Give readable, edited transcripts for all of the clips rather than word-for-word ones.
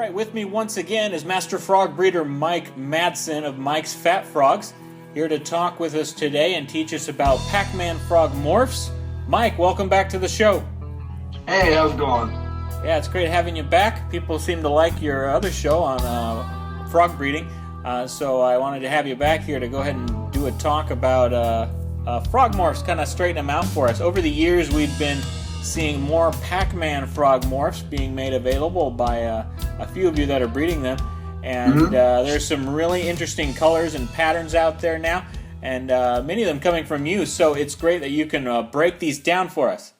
right, with me once again is Master Frog Breeder Mike MATSON of Mike's Fat Frogs, here to talk with us today and teach us about PACMAN Frog Morphs. Mike, welcome back to the show. Hey, how's it going? Yeah, it's great having you back. People seem to like your other show on frog breeding, so I wanted to have you back here to go ahead and do a talk about frog morphs, kind of straighten them out for us. Over the years, we've been seeing more PACMAN frog morphs being made available by a few of you that are breeding them, and there's some really interesting colors and patterns out there now, and many of them coming from you, so it's great that you can break these down for us.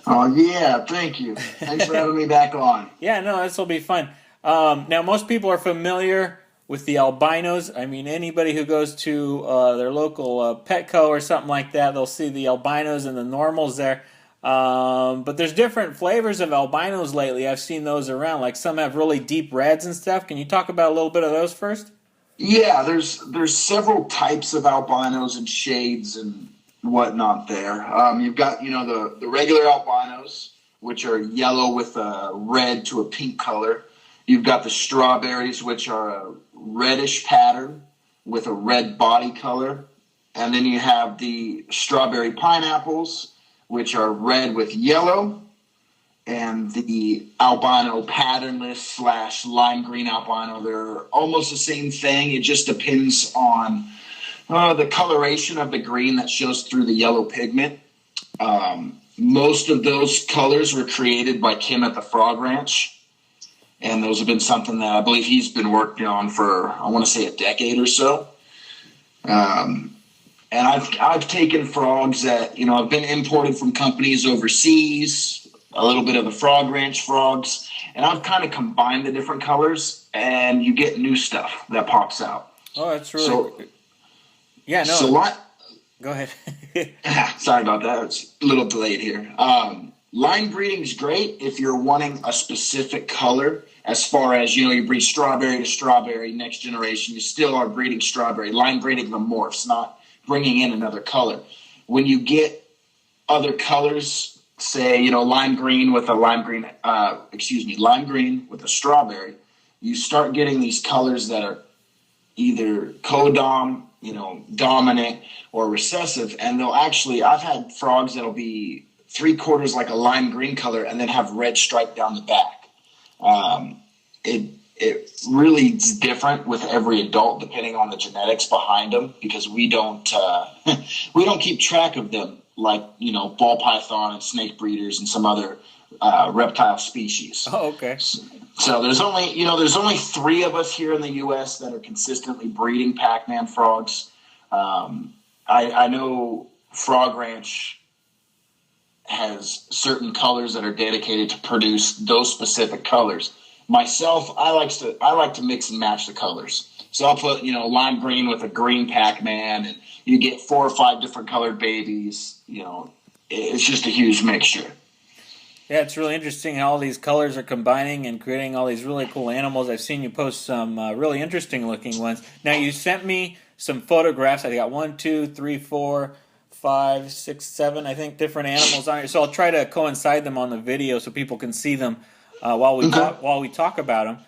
Oh, yeah, thank you. Thanks for having me back on. Yeah, no, this will be fun. Now, most people are familiar with the albinos. I mean, anybody who goes to their local Petco or something like that, they'll see the albinos and the normals there. But there's different flavors of albinos lately. I've seen those around. Like some have really deep reds and stuff. Can you talk about a little bit of those first? Yeah, there's several types of albinos and shades and whatnot there. You've got, the regular albinos, which are yellow with a red to a pink color. You've got the strawberries, which are a reddish pattern with a red body color. And then you have the strawberry pineapples, which are red with yellow. And the albino patternless / lime green albino, they're almost the same thing. It just depends on the coloration of the green that shows through the yellow pigment. Most of those colors were created by Kim at the Frog Ranch, and those have been something that I believe he's been working on for, I want to say, a decade or so. And I've taken frogs that, have been imported from companies overseas, a little bit of the Frog Ranch frogs, and I've kind of combined the different colors, and you get new stuff that pops out. Oh, that's really good. Yeah, no. So go ahead. Sorry about that. It's a little delayed here. Line breeding is great if you're wanting a specific color. As far as, you breed strawberry to strawberry, next generation, you still are breeding strawberry. Line breeding the morphs, not bringing in another color. When you get other colors, say, lime green with a lime green with a strawberry, you start getting these colors that are either co-dom, dominant or recessive, and they'll actually, I've had frogs that'll be 3/4 like a lime green color and then have red stripe down the back. It really is different with every adult depending on the genetics behind them, because we don't keep track of them like, ball python and snake breeders and some other reptile species. Oh, okay. So there's only 3 of us here in the U.S. that are consistently breeding PACMAN frogs. I know Frog Ranch has certain colors that are dedicated to produce those specific colors. Myself, I like to mix and match the colors. So I'll put lime green with a green PACMAN, and you get 4 or 5 different colored babies. It's just a huge mixture. Yeah, it's really interesting how all these colors are combining and creating all these really cool animals. I've seen you post some really interesting looking ones. Now, you sent me some photographs. I got 1, 2, 3, 4, 5, 6, 7, I think, different animals on here. So I'll try to coincide them on the video so people can see them while we talk about them.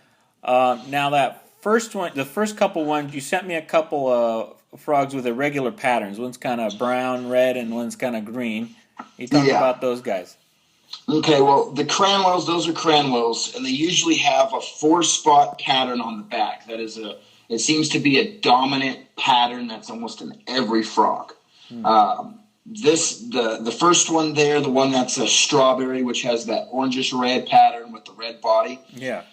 Now, that first one, the first couple ones, you sent me a couple of frogs with irregular patterns. One's kind of brown, red, and one's kind of green. You talk about those guys. Okay, well, the Cranwells, those are Cranwells, and they usually have a 4-spot pattern on the back. That is it seems to be a dominant pattern that's almost in every frog. The first one there, the one that's a strawberry, which has that orangish red pattern with the red body. Yeah.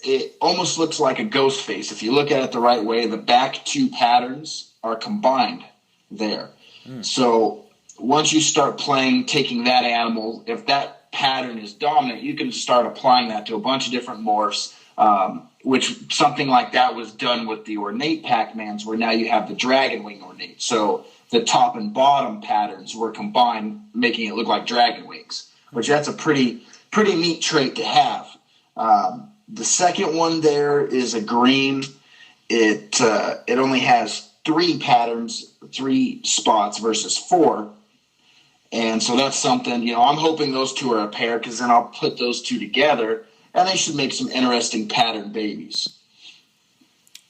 It almost looks like a ghost face. If you look at it the right way, the back 2 patterns are combined there. So once you start taking that animal, if that pattern is dominant, you can start applying that to a bunch of different morphs, which something like that was done with the ornate PACMANs, where now you have the dragon wing ornate. So the top and bottom patterns were combined, making it look like dragon wings, which that's a pretty neat trait to have. The second one there is a green. It only has 3 patterns, 3 spots versus 4. And so that's something, I'm hoping those 2 are a pair, because then I'll put those 2 together and they should make some interesting pattern babies.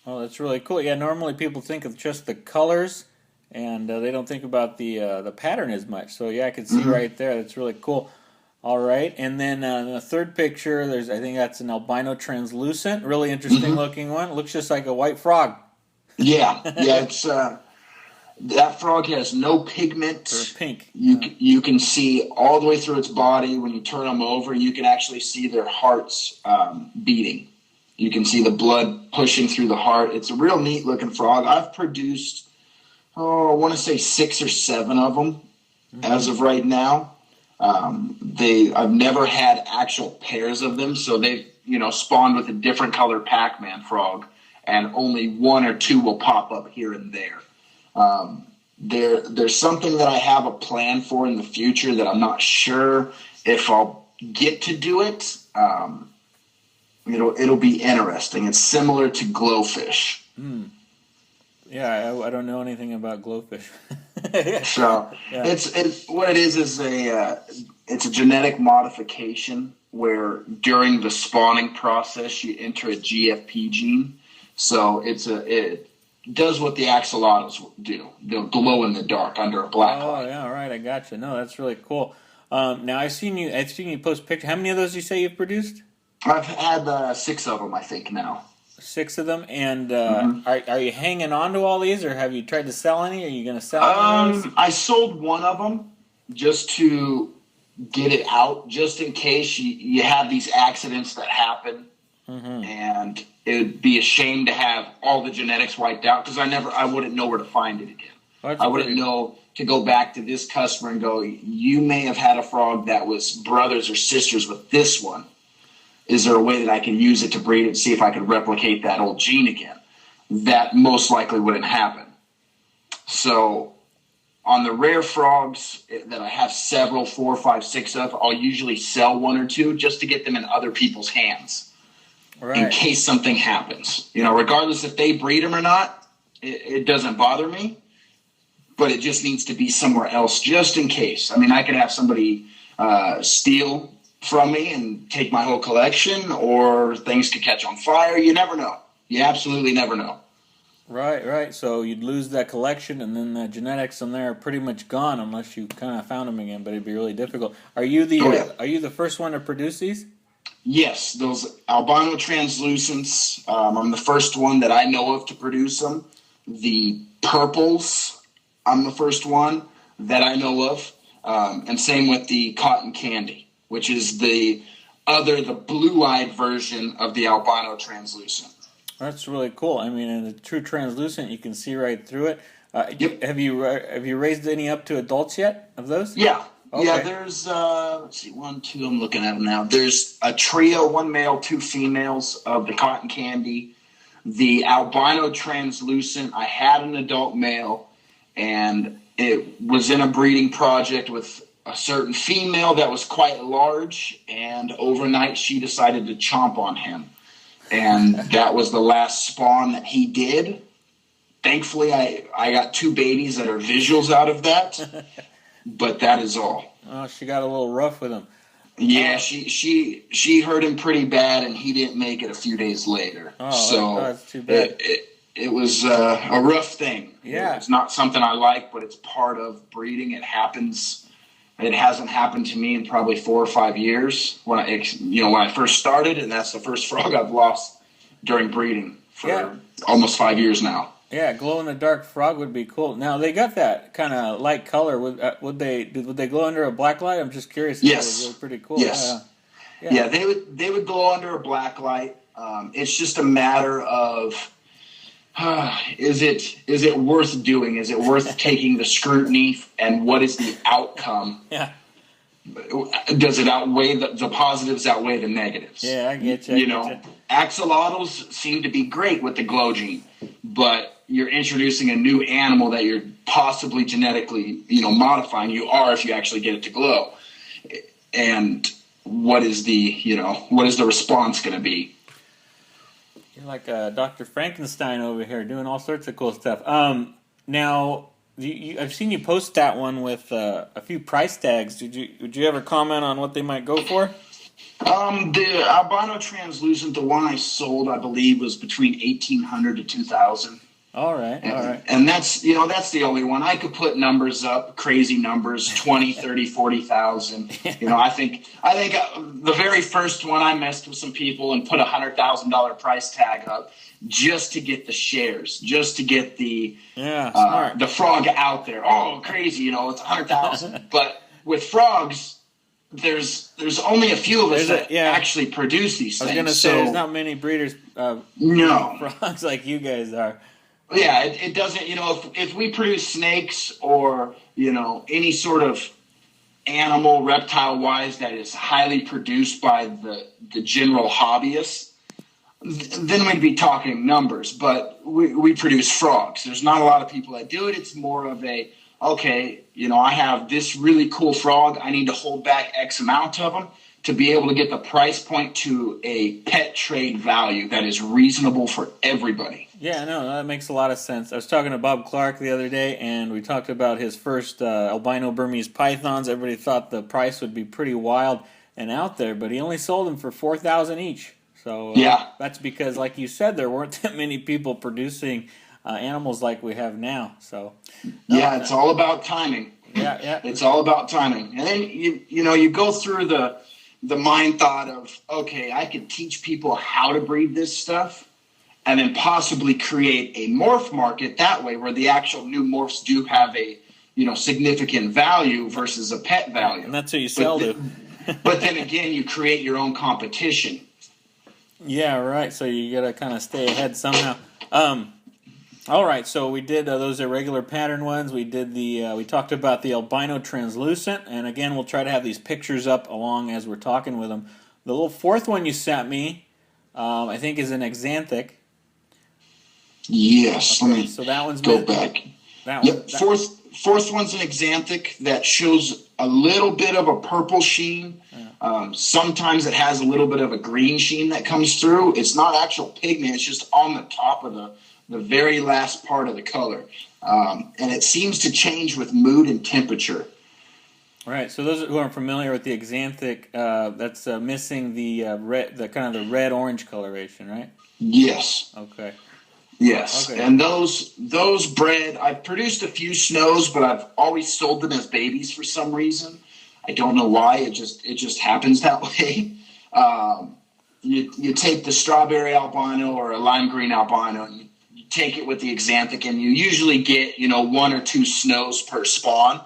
Oh, that's really cool. Yeah, normally people think of just the colors, and they don't think about the pattern as much. So yeah, I can see right there. That's really cool. All right, and then the third picture, I think that's an albino translucent, really interesting looking one. It looks just like a white frog. Yeah, it's that frog has no pigment. Or pink. You can see all the way through its body. When you turn them over, you can actually see their hearts beating. You can see the blood pushing through the heart. It's a real neat looking frog. I've produced, I want to say 6 or 7 of them as of right now. I've never had actual pairs of them, so they've spawned with a different color Pac-Man frog, and only 1 or 2 will pop up here and there. There's something that I have a plan for in the future that I'm not sure if I'll get to do it. It'll be interesting. It's similar to glowfish. Yeah, I don't know anything about glowfish. So yeah. it's what it is it's a genetic modification where during the spawning process you enter a GFP gene. So it does what the axolotls do. They'll glow in the dark under a black light. Oh yeah, right. I gotcha. No, that's really cool. Now I've seen you post pictures. How many of those you say you've produced? I've had 6 of them, I think, now. 6 of them, and are you hanging on to all these, or have you tried to sell any? Are you going to sell any? I sold one of them just to get it out, just in case you have these accidents that happen, and it would be a shame to have all the genetics wiped out because I wouldn't know where to find it again. I wouldn't know to go back to this customer and go, you may have had a frog that was brothers or sisters with this one. Is there a way that I can use it to breed it and see if I could replicate that old gene again? That most likely wouldn't happen. So on the rare frogs that I have several, 4, 5, 6 of, I'll usually sell 1 or 2 just to get them in other people's hands in case something happens. Regardless if they breed them or not, it doesn't bother me, but it just needs to be somewhere else just in case. I mean, I could have somebody steal from me and take my whole collection, or things could catch on fire. You never know. You absolutely never know. Right. So you'd lose that collection, and then the genetics on there are pretty much gone unless you kind of found them again. But it'd be really difficult. Are you the first one to produce these? Yes, those albino translucents. I'm the first one that I know of to produce them. The purples, I'm the first one that I know of, and same with the cotton candy, which is the blue-eyed version of the albino translucent. That's really cool. I mean, in the true translucent, you can see right through it. Yep. Have you raised any up to adults yet of those? Yeah. Okay. Yeah, there's, let's see, 1, 2, I'm looking at them now. There's a trio, 1 male, 2 females of the cotton candy. The albino translucent, I had an adult male, and it was in a breeding project with a certain female that was quite large, and overnight she decided to chomp on him. And that was the last spawn that he did. Thankfully, I got 2 babies that are visuals out of that, but that is all. Oh, she got a little rough with him. Yeah, she hurt him pretty bad, and he didn't make it a few days later. Oh, so that's too bad. It was a rough thing. Yeah. It's not something I like, but it's part of breeding. It happens. It hasn't happened to me in probably 4 or 5 years when I first started, and that's the first frog I've lost during breeding for almost 5 years now. Yeah, glow-in-the-dark frog would be cool. Now, they got that kind of light color. Would they glow under a black light? I'm just curious. Yes. That was really pretty cool. Yes. Yeah, they would glow under a black light. It's just a matter of is it worth doing? Is it worth taking the scrutiny? And what is the outcome? Yeah. Does it outweigh the positives outweigh the negatives? Yeah, I get you. Axolotls seem to be great with the glow gene, but you're introducing a new animal that you're possibly genetically, modifying. You are if you actually get it to glow. And what is the response going to be? You're like Dr. Frankenstein over here doing all sorts of cool stuff. Now, I've seen you post that one with a few price tags. Would you ever comment on what they might go for? The albino translucent, the one I sold, I believe, was between 1,800 to 2,000. All right, all right. And that's the only one. I could put numbers up, crazy numbers, 20, 30, 40,000. I think the very first one I messed with some people and put $100,000 price tag up just to get the shares, just to get the frog out there. Oh, crazy, it's 100,000. But with frogs, there's only a few of us that actually produce these things. I was going to say, there's not many breeders frogs like you guys are. Yeah, it doesn't, if we produce snakes or, any sort of animal, reptile-wise, that is highly produced by the general hobbyist, then we'd be talking numbers. But we produce frogs. There's not a lot of people that do it. It's more of a, okay, I have this really cool frog. I need to hold back X amount of them to be able to get the price point to a pet trade value that is reasonable for everybody. Yeah, no, that makes a lot of sense. I was talking to Bob Clark the other day, and we talked about his first albino Burmese pythons. Everybody thought the price would be pretty wild and out there, but he only sold them for $4,000 each. So that's because, like you said, there weren't that many people producing animals like we have now. So it's all about timing. Yeah. It's all about timing. And then you go through the mind thought of, okay, I could teach people how to breed this stuff, and then possibly create a morph market that way, where the actual new morphs do have a significant value versus a pet value. And that's what you sell to. But then again, you create your own competition. Yeah, right. So you got to kind of stay ahead somehow. All right, so we did those irregular pattern ones. We did we talked about the albino translucent, and again, we'll try to have these pictures up along as we're talking with them. The little fourth one you sent me, I think, is an axanthic. Yes. Okay, let me so that one's go back. Fourth one's an axanthic that shows a little bit of a purple sheen. Sometimes it has a little bit of a green sheen that comes through. It's not actual pigment. It's just on the top of the very last part of the color. And it seems to change with mood and temperature. Right. So those who aren't familiar with the axanthic, that's missing the kind of the red-orange coloration, right? Yes. Okay. Yes, okay. And those bred, I've produced a few snows, but I've always sold them as babies for some reason. I don't know why. It just happens that way. You take the strawberry albino or a lime green albino, and you take it with the axanthic, and you usually get 1 or 2 snows per spawn.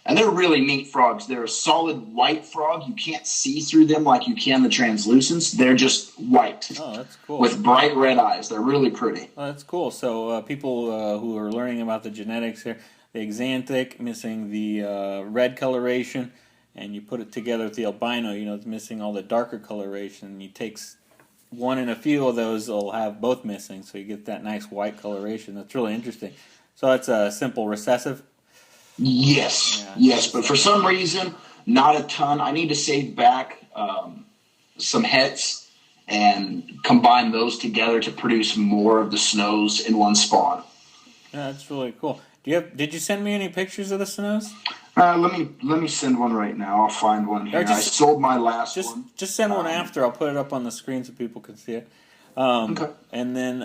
And they're really neat frogs. They're a solid white frog. You can't see through them like you can the translucents. They're just white. Oh, that's cool. With bright red eyes. They're really pretty. Oh, that's cool. So people who are learning about the genetics here, the axanthic missing the red coloration, and you put it together with the albino, it's missing all the darker coloration. And you take one and a few of those will have both missing, so you get that nice white coloration. That's really interesting. So it's a simple recessive? Yes, but for some reason, not a ton. I need to save back some hets and combine those together to produce more of the snows in one spawn. Yeah, that's really cool. Did you send me any pictures of the snows? Let me send one right now. I'll find one here. I sold my last one. Just send one after. I'll put it up on the screen so people can see it. Okay. And then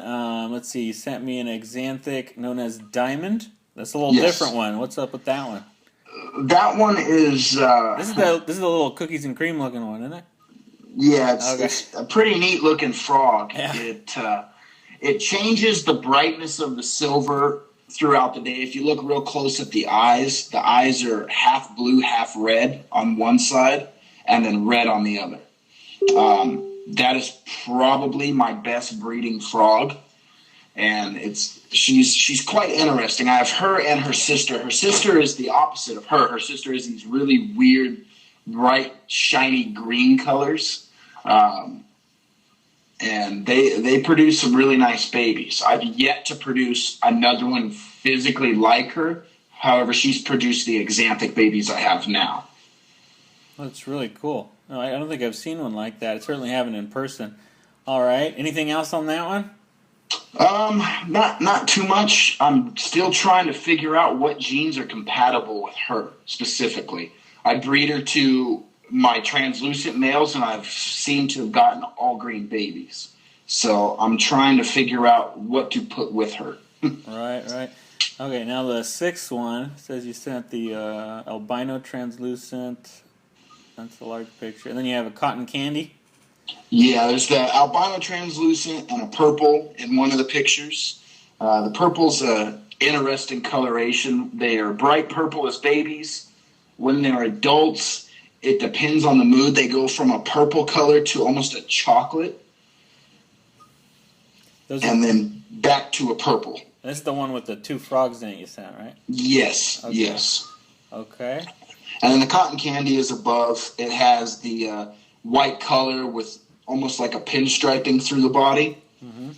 let's see. You sent me an axanthic known as Diamond. That's a little different one. What's up with that one? That one is... This is the little cookies and cream looking one, isn't it? Yeah, it's a pretty neat looking frog. Yeah. It changes the brightness of the silver throughout the day. If you look real close at the eyes are half blue, half red on one side, and then red on the other. That is probably my best breeding frog. And she's quite interesting. I have her and her sister. Her sister is the opposite of her. Her sister is these really weird, bright, shiny green colors. And they produce some really nice babies. I've yet to produce another one physically like her. However, she's produced the axanthic babies I have now. That's really cool. No, I don't think I've seen one like that. I certainly haven't in person. All right. Anything else on that one? Not too much. I'm still trying to figure out what genes are compatible with her specifically. I breed her to my translucent males, and I've seemed to have gotten all green babies. So I'm trying to figure out what to put with her. Right. Okay, now the sixth one says you sent the albino translucent. That's a large picture. And then you have a cotton candy. Yeah, there's the albino translucent and a purple in one of the pictures. The purple's a interesting coloration. They are bright purple as babies. When they're adults, it depends on the mood. They go from a purple color to almost a chocolate, and then back to a purple. This is the one with the two frogs in it you sent, right? Yes, okay. Yes. Okay. And then the cotton candy is above. It has the white color with almost like a pinstriping through the body. Mm-hmm.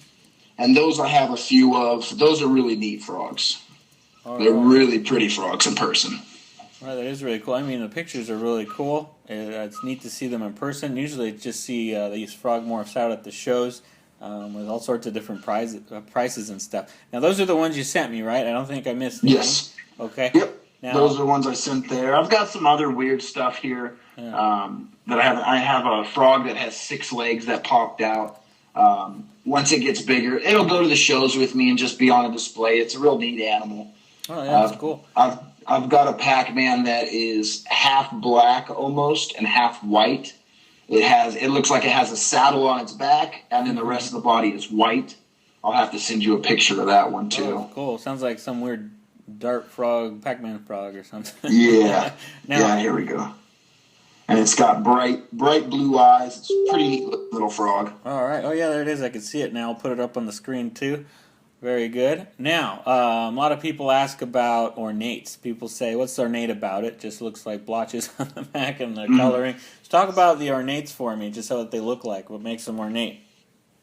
And those I have a few of. Those are really neat frogs. They're really pretty frogs in person. Right, that is really cool. I mean, the pictures are really cool. It's neat to see them in person. Usually, I just see these frog morphs out at the shows with all sorts of different prices and stuff. Now, those are the ones you sent me, right? I don't think I missed any. Yes. Okay. Yep. Now, those are the ones I sent there. I've got some other weird stuff here that I have. I have a frog that has 6 legs that popped out. Once it gets bigger, it'll go to the shows with me and just be on a display. It's a real neat animal. Oh, yeah, that's cool. I've got a Pac-Man that is half black almost and half white. It looks like it has a saddle on its back, and then the rest of the body is white. I'll have to send you a picture of that one too. Oh, cool. Sounds like some weird dart frog, Pac-Man frog or something. Yeah. Yeah, here we go. And it's got bright blue eyes. It's a pretty neat little frog. All right. Oh, yeah, there it is. I can see it now. I'll put it up on the screen, too. Very good. Now, a lot of people ask about ornates. People say, what's ornate about it? Just looks like blotches on the back and the coloring. So talk about the ornates for me, just what they look like. What makes them ornate?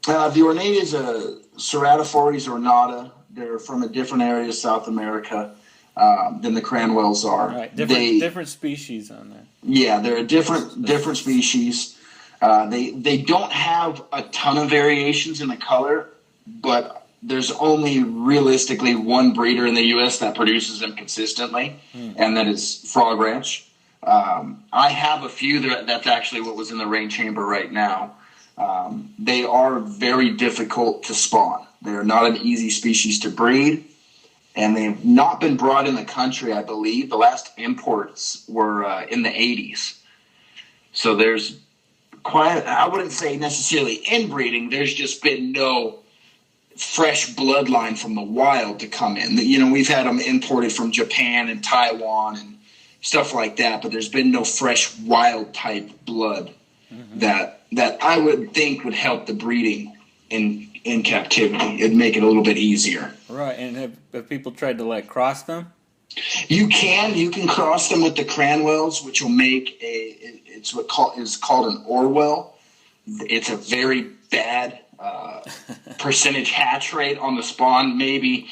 The ornate is a Ceratophores ornata. They're from a different area of South America than the Cranwells are. Right. Different species on there. Yeah, they're a different species. They don't have a ton of variations in the color, but there's only realistically one breeder in the U.S. that produces them consistently, and that is Frog Ranch. I have a few that's actually what was in the rain chamber right now. They are very difficult to spawn. They're not an easy species to breed, and they've not been brought in the country, I believe. The last imports were in the 80s. So there's I wouldn't say necessarily inbreeding. There's just been no fresh bloodline from the wild to come in. You know, we've had them imported from Japan and Taiwan and stuff like that, but there's been no fresh wild type blood that I would think would help the breeding in captivity. It'd make it a little bit easier. Right, and have people tried to cross them? You can cross them with the Cranwells, which will make it's what is called an Orwell. It's a very bad percentage hatch rate on the spawn. Maybe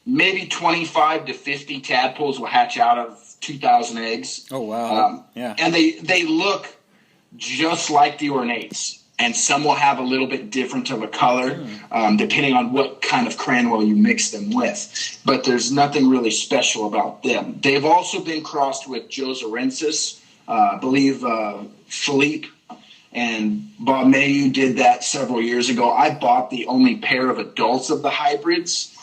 25 to 50 tadpoles will hatch out of 2,000 eggs. Oh wow! Yeah, and they look just like the ornates, and some will have a little bit different of a color, depending on what kind of Cranwell you mix them with. But there's nothing really special about them. They've also been crossed with Joserensis, I believe Philippe and Bob Mayu did that several years ago. I bought the only pair of adults of the hybrids,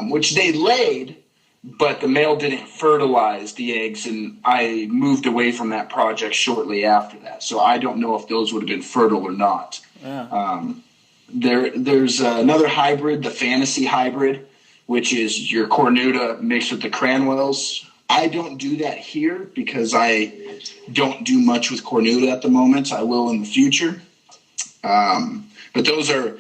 which they laid, but the male didn't fertilize the eggs, and I moved away from that project shortly after that. So I don't know if those would have been fertile or not. Yeah. There's another hybrid, the Fantasy hybrid, which is your Cornuta mixed with the Cranwells. I don't do that here because I don't do much with Cornuta at the moment. I will in the future. But those are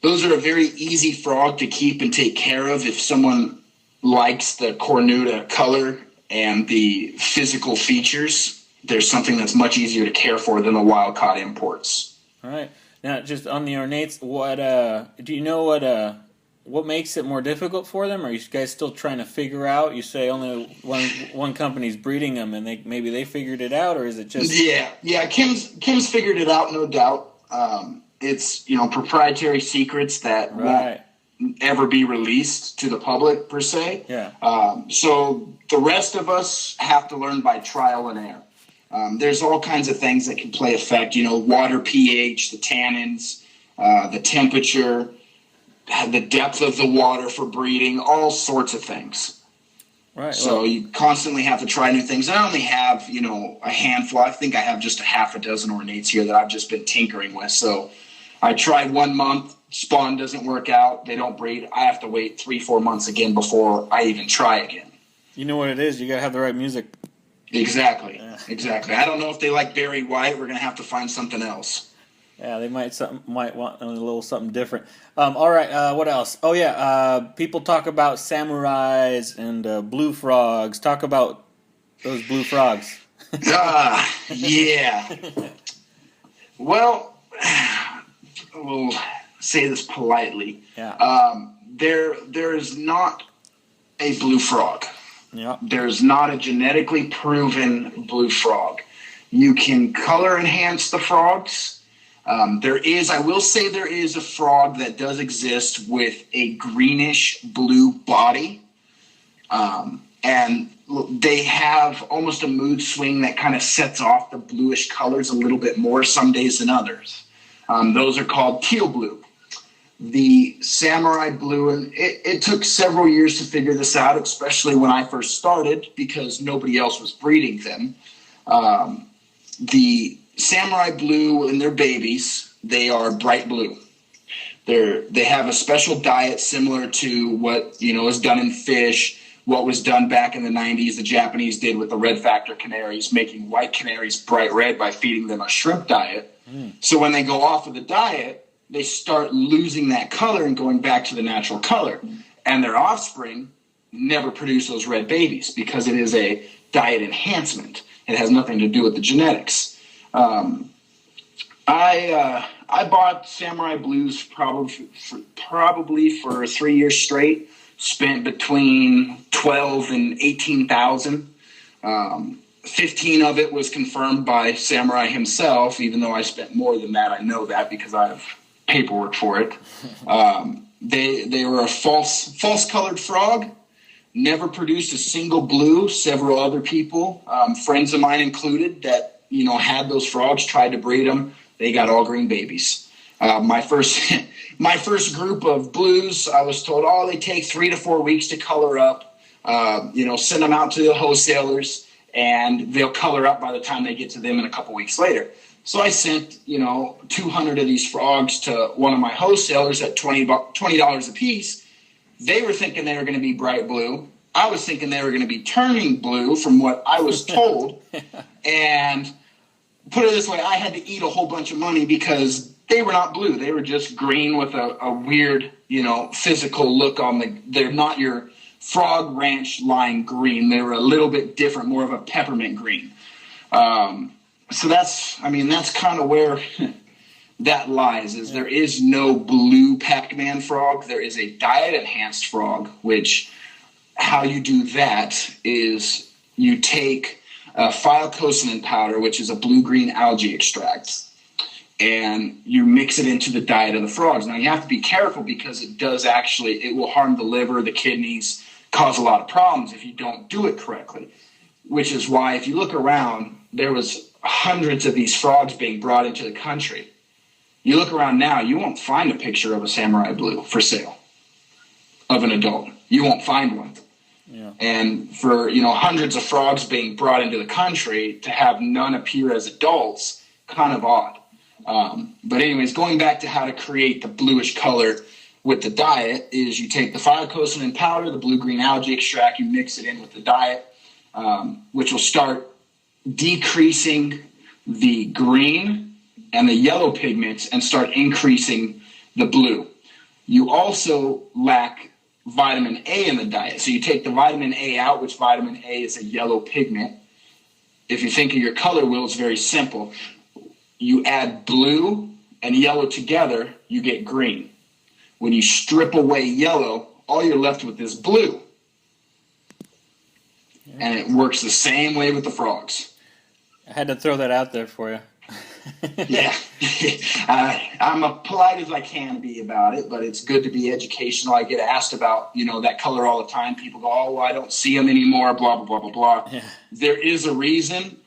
a very easy frog to keep and take care of if someone likes the Cornuta color and the physical features. There's something that's much easier to care for than the wild-caught imports. All right. Now, just on the ornates, do you know what makes it more difficult for them? Are you guys still trying to figure out? You say only one company's breeding them, and maybe they figured it out, or is it just? Yeah. Kim's figured it out, no doubt. It's proprietary secrets that won't ever be released to the public per se. Yeah. So the rest of us have to learn by trial and error. There's all kinds of things that can play effect, water pH, the tannins, the temperature, the depth of the water for breeding, all sorts of things. Right. So you constantly have to try new things. I only have, a handful. I think I have just a half a dozen ornates here that I've just been tinkering with. So I tried 1 month, spawn doesn't work out, they don't breed. I have to wait 3-4 months again before I even try again. You know what it is? You got to have the right music. Exactly. Yeah. Exactly. I don't know if they like Barry White. We're going to have to find something else. Yeah, they might want a little something different. All right, what else? Oh yeah, people talk about samurais and blue frogs. Talk about those blue frogs. Yeah. Well, we'll say this politely. Yeah. There is not a blue frog. Yeah. There's not a genetically proven blue frog. You can color enhance the frogs. I will say there is a frog that does exist with a greenish blue body. And they have almost a mood swing that kind of sets off the bluish colors a little bit more some days than others. Those are called teal blue. The samurai blue, and it took several years to figure this out, especially when I first started because nobody else was breeding them. The samurai blue and their babies, they are bright blue. They have a special diet similar to what is done in fish, what was done back in the 90s. The Japanese did with the red factor canaries, making white canaries bright red by feeding them a shrimp diet. So when they go off of the diet, they start losing that color and going back to the natural color. And their offspring never produce those red babies because it is a diet enhancement. It has nothing to do with the genetics. I bought samurai blues probably for 3 years straight. Spent between 12 and 18,000. 15 of it was confirmed by Samurai himself, even though I spent more than that. I know that because I have paperwork for it. They were a false colored frog. Never produced a single blue. Several other people, friends of mine included, that had those frogs, tried to breed them. They got all green babies. My first group of blues, I was told, they take 3 to 4 weeks to color up. Send them out to the wholesalers, and they'll color up by the time they get to them in a couple weeks later. So I sent, 200 of these frogs to one of my wholesalers at $20 a piece. They were thinking they were going to be bright blue. I was thinking they were going to be turning blue from what I was told. And put it this way, I had to eat a whole bunch of money because they were not blue. They were just green with a weird, physical look on they're not your Frog Ranch line green. They were a little bit different, more of a peppermint green. So that's kind of where that lies, is there is no blue Pac-Man frog. There is a diet-enhanced frog, which how you do that is you take phycosin powder, which is a blue-green algae extract, and you mix it into the diet of the frogs. Now, you have to be careful because it will harm the liver, the kidneys, cause a lot of problems if you don't do it correctly, which is why if you look around, there was hundreds of these frogs being brought into the country. You look around now, you won't find a picture of a samurai blue for sale of an adult. You won't find one. Yeah. And for, hundreds of frogs being brought into the country, to have none appear as adults, kind of odd. But anyways, going back to how to create the bluish color with the diet is you take the phycosin powder, the blue-green algae extract, you mix it in with the diet, which will start decreasing the green and the yellow pigments and start increasing the blue. You also lack vitamin A in the diet. So you take the vitamin A out, which vitamin A is a yellow pigment. If you think of your color wheel, it's very simple. You add blue and yellow together, you get green. When you strip away yellow, all you're left with is blue. Yeah. And it works the same way with the frogs. I had to throw that out there for you. Yeah. I'm as polite as I can be about it, but it's good to be educational. I get asked about, that color all the time. People go, I don't see them anymore, blah, blah, blah, blah, blah. Yeah. There is a reason.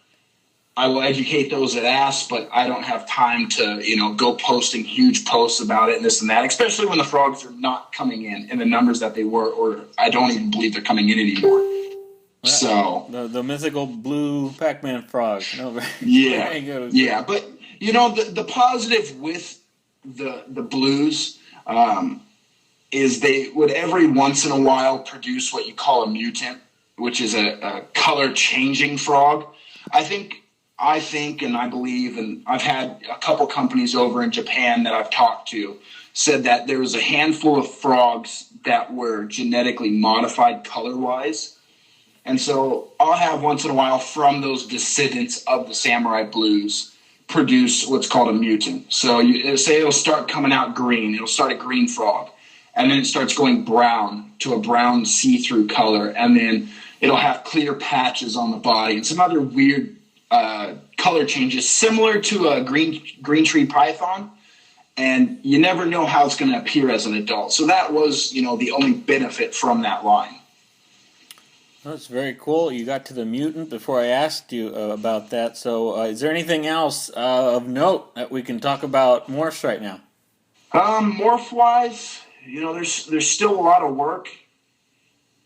I will educate those that ask, but I don't have time to, go posting huge posts about it and this and that, especially when the frogs are not coming in the numbers that they were, or I don't even believe they're coming in anymore. Right. So the mythical blue Pac-Man frog. No, yeah, yeah. But the positive with the blues is they would every once in a while produce what you call a mutant, which is a color changing frog. I think, and I believe, and I've had a couple companies over in Japan that I've talked to said that there was a handful of frogs that were genetically modified color-wise. And so I'll have once in a while from those descendants of the samurai blues produce what's called a mutant. So say it'll start coming out green. It'll start a green frog. And then it starts going brown to a brown see-through color. And then it'll have clear patches on the body and some other weird color changes similar to a green tree python. And you never know how it's going to appear as an adult. So that was, the only benefit from that line. That's very cool. You got to the mutant before I asked you about that. So is there anything else of note that we can talk about morphs right now? Morph-wise, there's still a lot of work.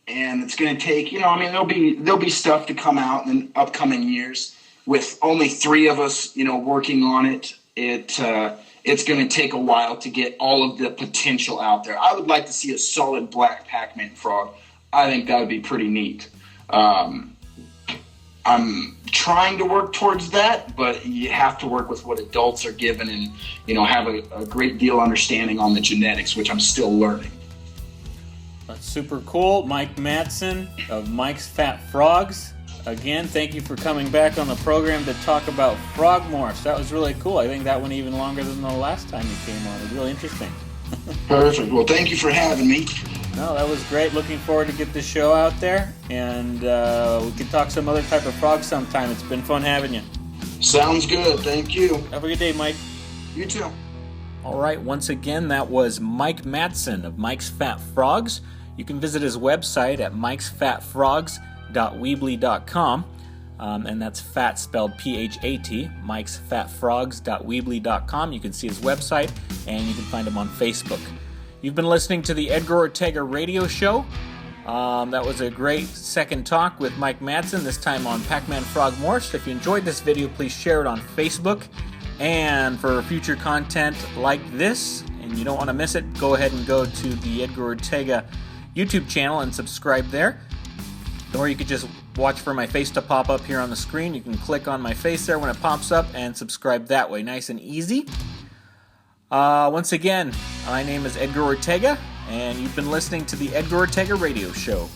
And it's going to take, there'll be stuff to come out in upcoming years. With only 3 of us, working on it, it's going to take a while to get all of the potential out there. I would like to see a solid black Pac-Man frog. I think that would be pretty neat. I'm trying to work towards that, but you have to work with what adults are given and, have a great deal of understanding on the genetics, which I'm still learning. That's super cool. Mike MATSON of Mike's Fat Frogs. Again, thank you for coming back on the program to talk about frog morphs. That was really cool. I think that went even longer than the last time you came on. It was really interesting. Perfect. Well, thank you for having me. No, that was great. Looking forward to get this show out there, and we can talk some other type of frog sometime. It's been fun having you. Sounds good. Thank you. Have a good day, Mike. You too. All right, once again, that was Mike MATSON of Mike's Fat Frogs. You can visit his website at mikesfatfrogs.weebly.com, and that's fat spelled P-H-A-T, mikesfatfrogs.weebly.com. You can see his website, and you can find him on Facebook. You've been listening to the Edgar Ortega radio show. That was a great second talk with Mike MATSON, this time on Pac-Man Frog Morphs. If you enjoyed this video, please share it on Facebook. And for future content like this, and you don't want to miss it, go ahead and go to the Edgar Ortega YouTube channel and subscribe there. Or you could just watch for my face to pop up here on the screen. You can click on my face there when it pops up and subscribe that way. Nice and easy. Once again, my name is Edgar Ortega, and you've been listening to the Edgar Ortega Radio Show.